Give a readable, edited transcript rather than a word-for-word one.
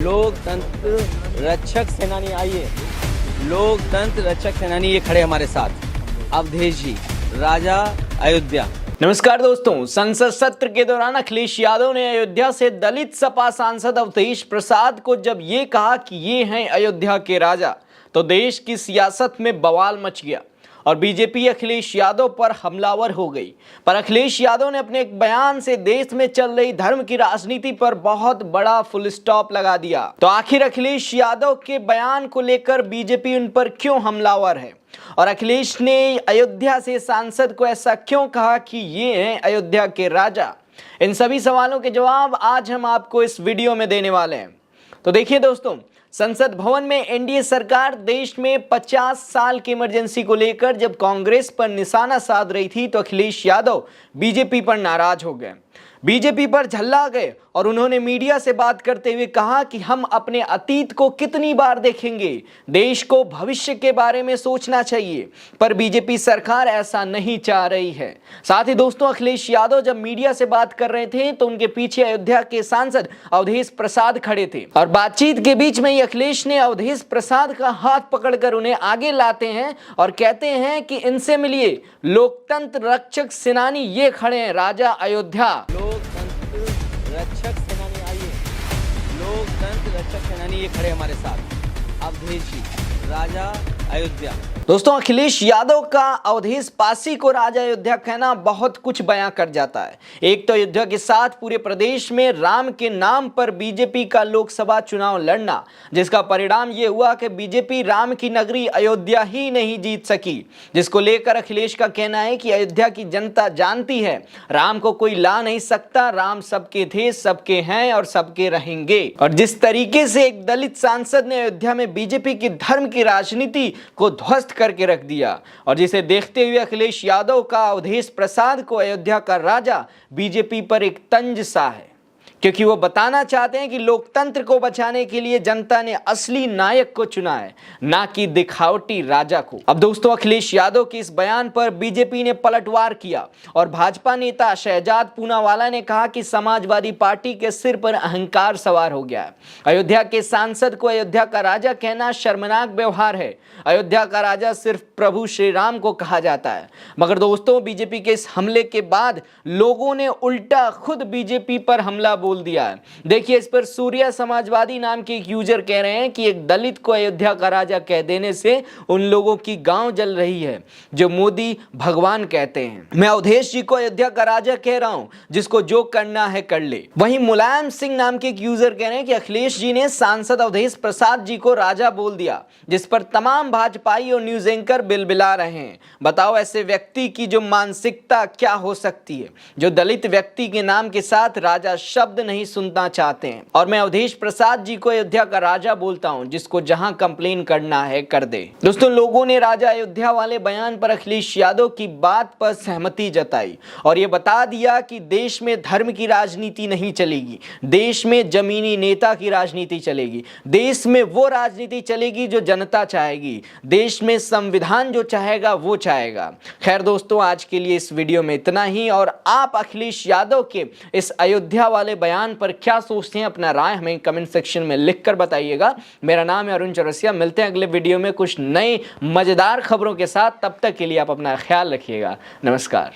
लोकतंत्र रक्षक सेनानी आइए, लोकतंत्र रक्षक सेनानी ये खड़े हमारे साथ अवधेश जी, राजा अयोध्या। नमस्कार दोस्तों, संसद सत्र के दौरान अखिलेश यादव ने अयोध्या से दलित सपा सांसद अवधेश प्रसाद को जब ये कहा कि ये हैं अयोध्या के राजा, तो देश की सियासत में बवाल मच गया और बीजेपी अखिलेश यादव पर हमलावर हो गई। पर अखिलेश यादव ने अपने एक बयान से देश में चल रही धर्म की राजनीति पर बहुत बड़ा फुल स्टॉप लगा दिया। तो आखिर अखिलेश यादव के बयान को लेकर बीजेपी उन पर क्यों हमलावर है और अखिलेश ने अयोध्या से सांसद को ऐसा क्यों कहा कि ये हैं अयोध्या के राजा? इन सभी सवालों के जवाब आज हम आपको इस वीडियो में देने वाले हैं। तो देखिए दोस्तों, संसद भवन में एनडीए सरकार देश में 50 साल की इमरजेंसी को लेकर जब कांग्रेस पर निशाना साध रही थी तो अखिलेश यादव बीजेपी पर नाराज हो गए, बीजेपी पर झल्ला गए और उन्होंने मीडिया से बात करते हुए कहा कि हम अपने अतीत को कितनी बार देखेंगे, देश को भविष्य के बारे में सोचना चाहिए, पर बीजेपी सरकार ऐसा नहीं चाह रही है। साथ ही दोस्तों, अखिलेश यादव जब मीडिया से बात कर रहे थे तो उनके पीछे अयोध्या के सांसद अवधेश प्रसाद खड़े थे और बातचीत के बीच में ही अखिलेश ने अवधेश प्रसाद का हाथ पकड़कर उन्हें आगे लाते हैं और कहते हैं कि इनसे मिलिए, लोकतंत्र रक्षक सेनानी ये खड़े हैं राजा अयोध्या। लोकतंत्र रक्षक सेनानी आइए, लोकतंत्र रक्षक सेनानी ये खड़े हमारे साथ अवधेश जी, राजा अयोध्या। दोस्तों, अखिलेश यादव का अवधेश पासी को राजा अयोध्या कहना बहुत कुछ बयां कर जाता है। एक तो अयोध्या के साथ पूरे प्रदेश में राम के नाम पर बीजेपी का लोकसभा चुनाव लड़ना, जिसका परिणाम ये हुआ कि बीजेपी राम की नगरी अयोध्या ही नहीं जीत सकी, जिसको लेकर अखिलेश का कहना है कि अयोध्या की जनता जानती है राम को कोई ला नहीं सकता, राम सबके थे, सबके हैं और सबके रहेंगे। और जिस तरीके से एक दलित सांसद ने अयोध्या में बीजेपी की धर्म की राजनीति को ध्वस्त करके रख दिया और जिसे देखते हुए अखिलेश यादव का अवधेश प्रसाद को अयोध्या का राजा बीजेपी पर एक तंज सा है, क्योंकि वो बताना चाहते हैं कि लोकतंत्र को बचाने के लिए जनता ने असली नायक को चुना है, ना कि दिखावटी राजा को। अब दोस्तों, अखिलेश यादव के इस बयान पर बीजेपी ने पलटवार किया और भाजपा नेता शहजाद पूनावाला ने कहा कि समाजवादी पार्टी के सिर पर अहंकार सवार हो गया है। अयोध्या के सांसद को अयोध्या का राजा कहना शर्मनाक व्यवहार है। अयोध्या का राजा सिर्फ प्रभु श्री राम को कहा जाता है। मगर दोस्तों, बीजेपी के इस हमले के बाद लोगों ने उल्टा खुद बीजेपी पर हमला बोल दिया है। देखिए, इस पर सूर्या समाजवादी नाम के एक यूजर कह रहे हैं कि एक दलित को अयोध्या का राजा कह देने से उन लोगों की गांव जल रही है जो मोदी भगवान कहते हैं। मैं अवधेश जी को अयोध्या का राजा कह रहा हूं, जिसको जो करना है कर ले। वहीं मुलायम सिंह नाम के एक यूजर कह रहे हैं कि अखिलेश जी ने सांसद अवधेश प्रसाद जी को राजा बोल दिया, जिस पर तमाम भाजपाई और न्यूज एंकर बिलबिला रहे हैं। बताओ, ऐसे व्यक्ति की जो मानसिकता क्या हो सकती है, जो दलित व्यक्ति के नाम के साथ राजा शब्द नहीं सुनना चाहते हैं। और मैं अवधेश प्रसाद जी को अयोध्या का राजा बोलता हूं, जिसको जहां कंप्लेन करना है कर दे। दोस्तों, लोगों ने राजा अयोध्या वाले बयान पर अखिलेश यादव की बात पर सहमति जताई और यह बता दिया कि देश में धर्म की राजनीति नहीं चलेगी, देश में जमीनी नेता की राजनीति चलेगी, देश में वो राजनीति चलेगी जो जनता चाहेगी, देश में संविधान जो चाहेगा वो चाहेगा। खैर दोस्तों, आज के लिए इस वीडियो में इतना ही और आप अखिलेश यादव के इस अयोध्या वाले बयान पर क्या सोचते हैं, अपना राय हमें कमेंट सेक्शन में लिखकर बताइएगा। मेरा नाम है अरुण चौरसिया। मिलते हैं अगले वीडियो में कुछ नए मजेदार खबरों के साथ। तब तक के लिए आप अपना ख्याल रखिएगा। नमस्कार।